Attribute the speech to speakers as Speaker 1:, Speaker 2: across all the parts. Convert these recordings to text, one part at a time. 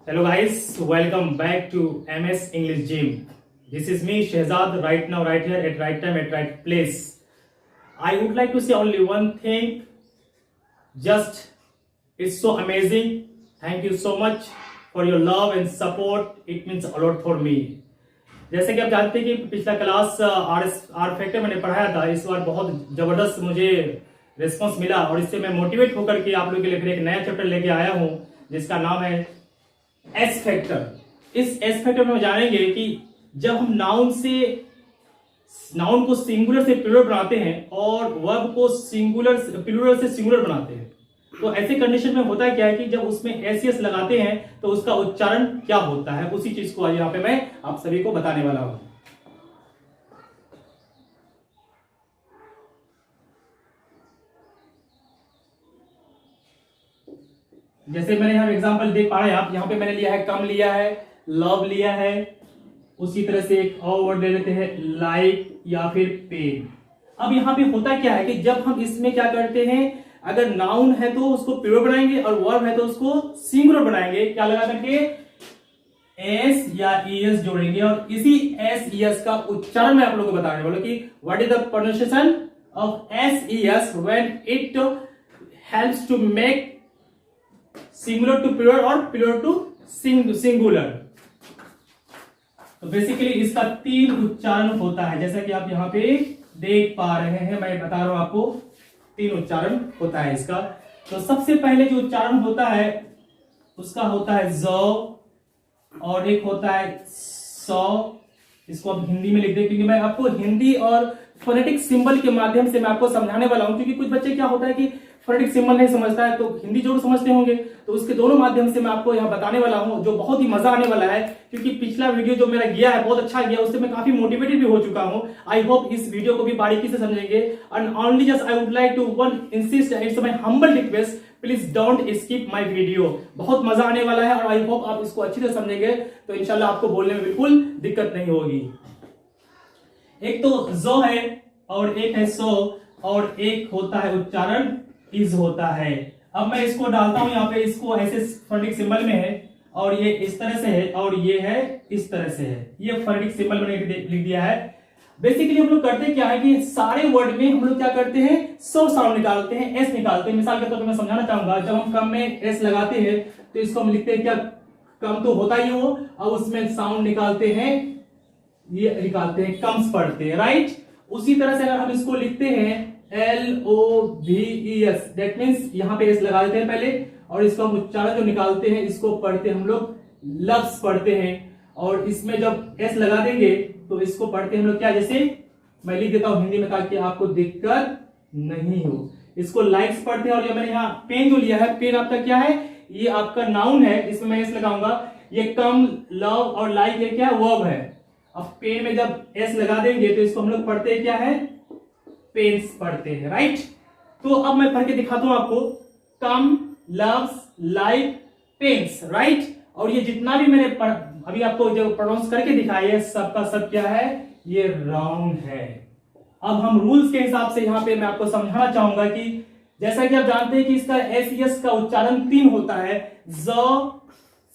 Speaker 1: Hello guys, welcome back to MS English Gym. This is me Shehzad right now, right here at right time at right place. I would like to say only one thing. Just it's so amazing. Thank you so much for your love and support. It means a lot for me. जैसे कि आप जानते हैं कि पिछला class are factor मैंने पढ़ाया था, इस बार बहुत जबरदस्त मुझे रिस्पांस मिला और इससे मैं मोटिवेट होकर के आप लोगों के लिए फिर एक नया चैप्टर लेके आया हूं जिसका नाम है एस फैक्टर। इस एस फैक्टर में जानेंगे कि जब हम नाउन को सिंगुलर से प्लूरल बनाते हैं और वर्ब को प्लूरल से सिंगुलर बनाते हैं, तो ऐसे कंडीशन में होता है क्या है कि जब उसमें एस लगाते हैं तो उसका उच्चारण क्या होता है, उसी चीज को आज यहाँ पे मैं आप सभी को बताने वाला हूं। जैसे मैंने यहाँ एग्जांपल देख पा रहे हैं आप, यहाँ पे मैंने लिया है कम, लिया है लव, लिया है, उसी तरह से एक और वर्ड ले लेते हैं लाइक या फिर पेन। अब यहाँ पे होता क्या है कि जब हम इसमें क्या करते हैं, अगर नाउन है तो उसको प्लूरल बनाएंगे और वर्ब है तो उसको सिंगुलर बनाएंगे, क्या लगा करके एस या ईएस जोड़ेंगे और इसी एस ईएस का उच्चारण मैं आप लोगों को बताने वाला कि what is the pronunciation of s es when it helps to make singular to plural और प्लूरल टू सिंगुलर। तो बेसिकली इसका 3 उच्चारण होता है, जैसा कि आप यहाँ पे देख पा रहे हैं, मैं बता रहा हूं आपको 3 उच्चारण होता है इसका। तो सबसे पहले जो उच्चारण होता है उसका होता है ज, और एक होता है स। इसको आप हिंदी में लिख दे, क्योंकि मैं आपको हिंदी और फोनेटिक सिंबल के माध्यम से मैं आपको समझाने वाला हूं, क्योंकि कुछ बच्चे क्या होता है कि फोनेटिक सिंबल नहीं समझता है तो हिंदी जरूर समझते होंगे, तो उसके दोनों माध्यम से मैं आपको यहाँ बताने वाला हूँ, जो बहुत ही मजा आने वाला है। क्योंकि पिछला वीडियो जो मेरा गया है बहुत अच्छा गया, उससे मैं काफी मोटिवेटेड भी हो चुका हूँ। आई होप इस वीडियो को भी बारीकी से समझेंगे। And only just I would like to one insist, it's my humble request, please don't skip my video. बहुत मजा आने वाला है और आई होप आप इसको अच्छी तरह समझेंगे, तो इंशाल्लाह आपको बोलने में बिल्कुल दिक्कत नहीं होगी। एक तो जो है और एक है सो और एक होता है उच्चारण इज होता है। अब मैं इसको डालता हूं यहाँ पे, इसको ऐसे फोनेटिक सिंबल में है और ये इस तरह से है और ये है इस तरह से है, ये फोनेटिक सिंबल मैंने लिख दिया है। बेसिकली हम लोग करते क्या है कि सारे वर्ड में हम लोग क्या करते हैं, सो साउंड निकालते हैं, एस निकालते हैं। मिसाल के तौर पर मैं समझाना चाहूंगा, जब हम कम में एस लगाते हैं तो इसको हम लिखते हैं क्या, कम तो होता ही हो, अब उसमें साउंड निकालते हैं, ये निकालते हैं, कम्स पढ़ते हैं, राइट। उसी तरह से अगर हम इसको लिखते हैं LOVES, दैट मीन्स यहाँ पे एस लगा देते हैं पहले और इसको हम उच्चारण जो निकालते हैं इसको पढ़ते हैं हम लोग लव्स पढ़ते हैं, और इसमें जब एस लगा देंगे तो इसको पढ़ते हैं हम लोग क्या, जैसे मैं लिख देता हूं हिंदी में ताकि आपको दिक्कत नहीं हो। इसको लाइक्स पढ़ते हैं। और ये मैंने यहाँ पेन जो लिया है, पेन आपका क्या है, ये आपका नाउन है, इसमें मैं एस लगाऊंगा। ये कम, लव और लाइक ये क्या है, वर्ब है। अब पेन में जब एस लगा देंगे तो इसको हम लोग पढ़ते हैं क्या है, पेन्स पढ़ते हैं, राइट। तो अब मैं पढ़ के दिखाता हूं आपको, कम, लव्स, लाइक, पेन्स, राइट। और ये जितना भी मैंने अभी आपको जो प्रोनाउंस करके दिखाई है सबका सब क्या है, ये राउंड है। अब हम रूल्स के हिसाब से यहाँ पे मैं आपको समझाना चाहूंगा कि जैसा कि आप जानते हैं कि इसका एस यस का उच्चारण 3 होता है, ज,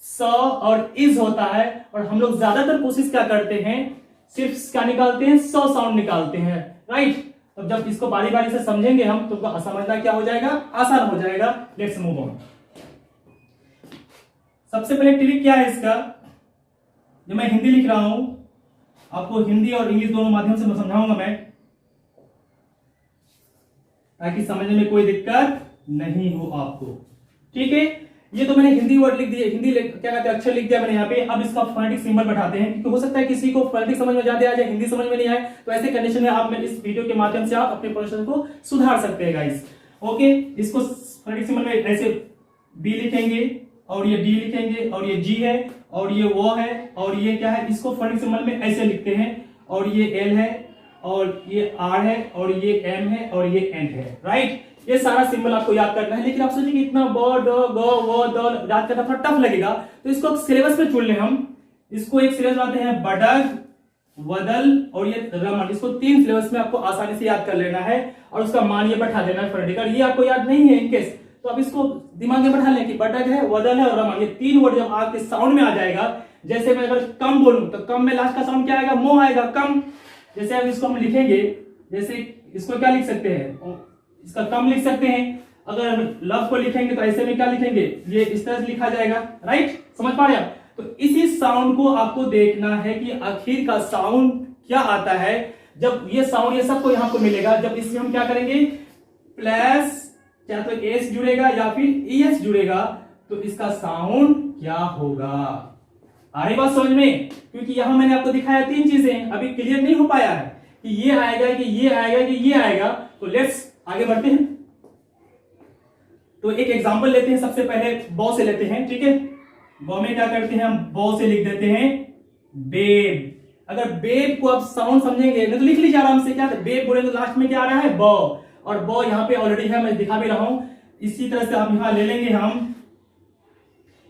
Speaker 1: स और इज होता है। और हम लोग ज्यादातर कोशिश क्या करते हैं, सिर्फ क्या निकालते हैं, स साउंड निकालते हैं, राइट। तो जब इसको बारी बारी से समझेंगे हम तो समझना क्या हो जाएगा, आसान हो जाएगा। Let's move on. सबसे पहले ट्रिक क्या है इसका, जो मैं हिंदी लिख रहा हूं, आपको हिंदी और इंग्लिश दोनों माध्यम से समझाऊंगा मैं, ताकि समझने में कोई दिक्कत नहीं हो आपको, ठीक है। ये तो मैंने हिंदी वर्ड लिख दिए, हिंदी क्या कहते हैं अक्षर लिख दिया मैंने यहाँ पे। अब इसका फोनेटिक सिंबल बैठाते हैं, क्योंकि हो सकता है किसी को फोनेटिक समझ में ज्यादा आ जाए, हिंदी समझ में नहीं आए, तो ऐसे कंडीशन में आप इस वीडियो के माध्यम से आप अपने प्रोनाउंसिएशन को सुधार सकते हैं गाइस, ओके। इसको फोनेटिक सिंबल में ऐसे बी लिखेंगे और ये डी लिखेंगे और ये जी है और ये वो है और ये क्या है, इसको फोनेटिक सिंबल में ऐसे लिखते हैं। और ये एल है और ये आर है और ये एम है और ये एन है, राइट। ये सारा सिंबल आपको याद करना है। लेकिन आप सोचिए कि इतना ब, ड, ग, व, द याद करना थोड़ा टफ लगेगा, तो इसको सिलेबस पे चुन ले हम। इसको एक सिलेबस बनाते हैं, बडग, वदल और ये रमन। इसको 3 सिलेबस में आपको आसानी से याद कर लेना है और उसका मान ये बैठा देना है फोनेटिक। ये आपको याद नहीं है इनकेस, तो अब इसको दिमाग में बैठा लें कि बटक है, वदल है और रमन, ये 3 वर्ड जब आपके साउंड में आ जाएगा, जैसे मैं अगर कम बोलूं तो कम में लास्ट का साउंड क्या आएगा, मो आएगा, कम। जैसे अब इसको हम लिखेंगे, जैसे इसको क्या लिख सकते हैं, इसका कम लिख सकते हैं। अगर लव को लिखेंगे तो ऐसे में क्या लिखेंगे, ये इस तरह से लिखा जाएगा, राइट, समझ पा रहे हैं। तो इसी साउंड को आपको देखना है कि आखिर का साउंड क्या आता है। जब ये साउंड ये सबको यहां पर मिलेगा, जब इसमें हम क्या करेंगे, प्लस या तो एस जुड़ेगा या फिर एस जुड़ेगा, तो इसका साउंड क्या होगा। आ रही बात समझ में? क्योंकि यहां मैंने आपको दिखाया 3 चीजें, अभी क्लियर नहीं हो पाया है कि ये आएगा कि ये आएगा कि ये आएगा। तो लेट्स आगे बढ़ते हैं। तो एक एग्जांपल लेते हैं, सबसे पहले बॉ से लेते हैं, ठीक है। बॉ में क्या करते हैं हम, बॉ से लिख देते हैं बेब। अगर बेब को आप साउंड समझेंगे, नहीं तो लिख लीजिए आराम से, क्या बेब बोले तो लास्ट में क्या आ रहा है, बॉ, और बॉ यहां पे ऑलरेडी है, मैं दिखा भी रहा हूं। इसी तरह से आप यहां ले लेंगे हम,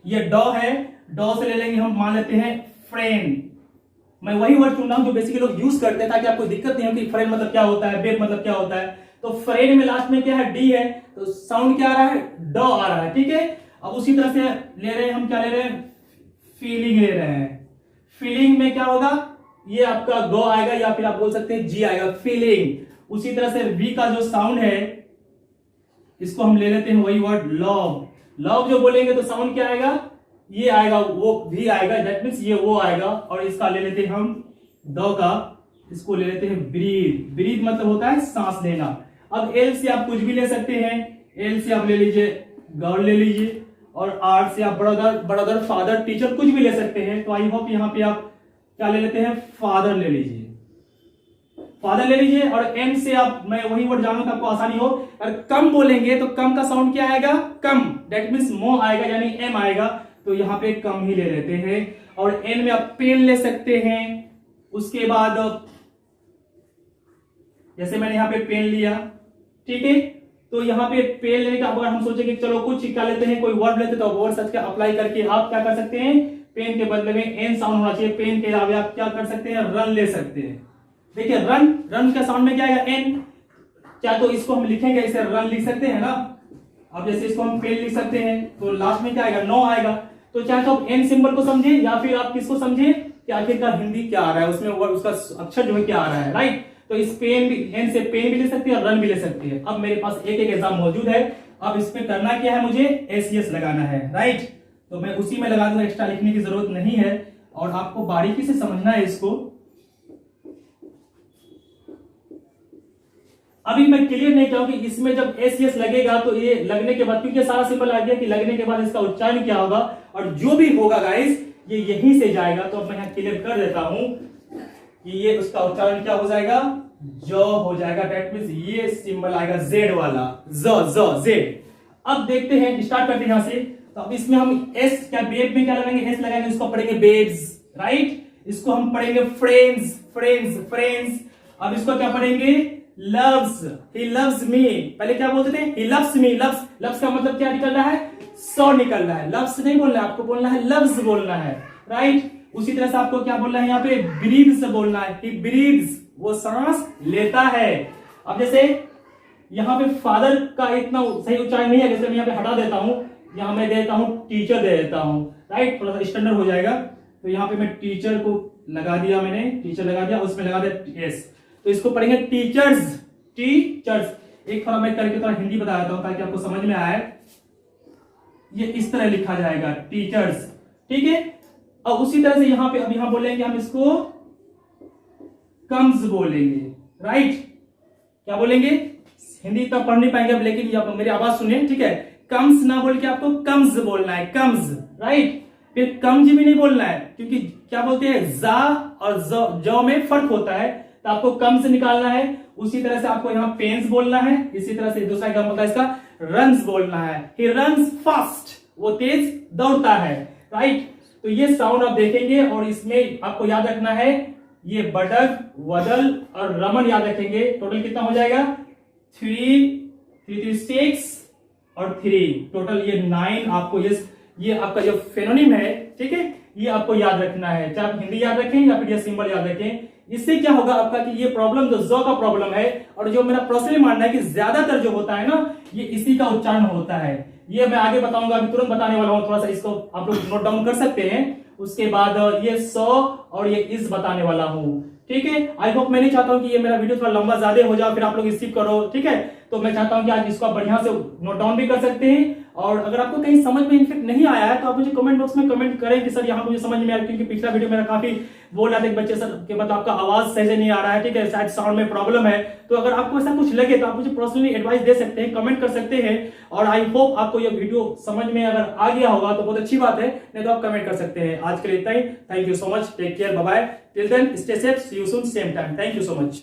Speaker 1: ये डॉ है, डॉ से ले लेंगे हम, मान लेते हैं फ्रेंड। मैं वही वर्ड चुन रहा हूं जो बेसिकली लोग यूज करते हैं, ताकि आपको दिक्कत नहीं हो कि फ्रेंड मतलब क्या होता है, बेब मतलब क्या होता है। तो फ्रेंड में लास्ट में क्या है, डी है, तो साउंड क्या आ रहा है, डॉ आ रहा है, ठीक है। अब उसी तरह से ले रहे हैं हम, क्या ले रहे हैं, फीलिंग ले रहे हैं। फीलिंग में क्या होगा, ये आपका गो आएगा या फिर आप बोल सकते हैं जी आएगा, फीलिंग। उसी तरह से वी का जो साउंड है, इसको हम ले लेते हैं वही वर्ड लव। लव जो बोलेंगे तो साउंड क्या आएगा, ये आएगा, वो भी आएगा, दैट मींस ये वो आएगा। और इसका ले लेते हैं हम द का, इसको ले लेते हैं ब्रीथ। ब्रीथ मतलब होता है सांस लेना। अब एल से आप कुछ भी ले सकते हैं, एल से आप ले लीजिए गर्ल ले लीजिए, और आर से आप ब्रदर, फादर, टीचर, कुछ भी ले सकते हैं। तो आई होप यहाँ पे आप क्या ले लेते हैं, फादर ले लीजिए, फादर ले लीजिए। और एम से आप, मैं वही वर्ड जानूं तो आपको आसानी हो, अगर कम बोलेंगे तो कम का साउंड क्या आएगा, कम, दैट मींस मो आएगा, यानी एम आएगा, तो यहां पे कम ही ले लेते हैं। और एन में आप पेन ले सकते हैं। उसके बाद जैसे मैंने यहां पे पेन लिया, ठीक है, तो यहां पे पेन लेने का अगर हम सोचेंगे चलो कुछ क्या लेते हैं, कोई वर्ड लेते, तो वर्ड सर्च के अप्लाई करके आप क्या कर सकते हैं, पेन के बदले में एन साउंड होना चाहिए। पेन के अलावा आप क्या कर सकते हैं, रन ले सकते हैं। देखिए रन, रन का साउंड में क्या आएगा, एन। क्या तो इसको हम लिखेंगे ऐसे, रन लिख सकते हैं ना। अब जैसे इसको हम पेन लिख सकते हैं, तो लास्ट में क्या आएगा, नो आएगा। तो चाहे तो आप एन सिंबल को समझे या फिर आप किसको समझे कि आखिरकार हिंदी क्या आ रहा है, उसमें उसका अक्षर जो है क्या आ रहा है, राइट। तो इस पेन भी, एन से पेन भी ले सकते हैं और रन भी ले सकते हैं। अब मेरे पास एक एक एग्जाम मौजूद है। अब इस पे करना क्या है, मुझे एसईएस लगाना है, राइट। तो मैं उसी में लगा दूंगा, एक्स्ट्रा लिखने की जरूरत नहीं है, और आपको बारीकी से समझना है इसको। अभी मैं क्लियर नहीं चाहूंगी इसमें जब एसईएस लगेगा तो ये लगने के बाद, क्योंकि सारा सिंपल आ गया कि लगने के बाद इसका उच्चारण क्या होगा, और जो भी होगा गाइस ये यहीं से जाएगा। तो अब मैं यहां क्लियर कर देता हूं कि ये उसका उच्चारण क्या हो जाएगा, जो हो जाएगा, दैट मींस ये सिंबल आएगा जेड वाला, ज जेड। अब देखते हैं, स्टार्ट करते हैं यहां से। तो अब इसमें हम एस, क्या बेब में क्या लगाएंगे, एस लगाएंगे, इसको पढ़ेंगे बेब्स, राइट। इसको हम पढ़ेंगे फ्रेंड्स, फ्रेंड्स, फ्रेंड्स। अब इसको क्या पढ़ेंगे, loves, he loves me। पहले क्या बोलते थे, he loves me। loves का मतलब क्या निकल रहा है, सौ निकल रहा है। loves नहीं बोलना है आपको, बोलना है loves बोलना है, राइट। उसी तरह से आपको क्या बोलना है, यहाँ पे breathes बोलना है, he breathes, वो सांस लेता है। अब जैसे यहाँ पे फादर का इतना सही उच्चारण नहीं है, जैसे मैं यहाँ पे हटा देता हूं, यहाँ मैं देता हूं टीचर दे देता हूं, राइट, थोड़ा सा स्टैंडर्ड हो जाएगा। तो यहाँ पे मैं टीचर को लगा दिया, मैंने टीचर लगा दिया, उसमें लगा दिया एस। तो इसको पढ़ेंगे टीचर्स, टीचर्स। एक थोड़ा मैं करके थोड़ा हिंदी बता देता हूं ताकि आपको समझ में आए। ये इस तरह लिखा जाएगा, टीचर्स, ठीक है। और उसी तरह से यहां पे, अब यहां बोलेंगे हम इसको कम्स बोलेंगे, राइट। क्या बोलेंगे, हिंदी तो पढ़ नहीं पाएंगे अब, लेकिन आप मेरी आवाज सुनिए, ठीक है। कम्स ना बोल के आपको कम्स बोलना है, कम्स, राइट। फिर कम्स भी नहीं बोलना है, क्योंकि क्या बोलते हैं, जा और जो में फर्क होता है, तो आपको कम से निकालना है। उसी तरह से आपको यहाँ पेन्स बोलना है। इसी तरह से दूसरा एग्जाम्पल होता है इसका, रन्स बोलना है, ही रन्स फास्ट, वो तेज दौड़ता है, राइट। तो ये साउंड आप देखेंगे, और इसमें आपको याद रखना है ये बटक, वदल और रमन याद रखेंगे। टोटल कितना हो जाएगा, 3 6 और 3, टोटल ये 9। आपको ये आपका जो फेनोनिम है, ठीक है, ये आपको याद रखना है, चाहे आप हिंदी याद रखें या फिर ये सिंबल याद रखें। इससे क्या होगा आपका कि ये प्रॉब्लम जो का प्रॉब्लम है, और जो मेरा पर्सनली मानना है कि ज्यादातर जो होता है ना, ये इसी का उच्चारण होता है। ये मैं आगे बताऊंगा, अभी तुरंत बताने वाला हूँ, थोड़ा सा इसको आप लोग नोट डाउन कर सकते हैं। उसके बाद ये 100 और ये इस बताने वाला हूँ, ठीक है। आई होप, मैं नहीं चाहता हूँ कि ये मेरा वीडियो थोड़ा लंबा ज्यादा हो जाए फिर आप लोग स्किप करो, ठीक है। तो मैं चाहता हूँ कि आज इसको आप बढ़िया से नोट डाउन भी कर सकते हैं, और अगर आपको कहीं समझ में इनफेक्ट नहीं आया है तो आप मुझे कमेंट बॉक्स में कमेंट करें कि सर यहाँ मुझे समझ में आया, क्योंकि पिछला वीडियो मेरा काफी बोल रहा था कि बच्चे सर के मतलब आपका आवाज सही से नहीं आ रहा है, ठीक है, शायद साउंड में प्रॉब्लम है। तो अगर आपको ऐसा कुछ लगे तो आप मुझे पर्सनली एडवाइस दे सकते हैं, कमेंट कर सकते हैं। और आई होप आपको ये वीडियो समझ में अगर आ गया होगा तो बहुत अच्छी बात है, नहीं तो आप कमेंट कर सकते हैं। आज के लिए इतना ही। Thank you so much, take care, bye bye, till then stay safe, see you soon same time. Thank you so much.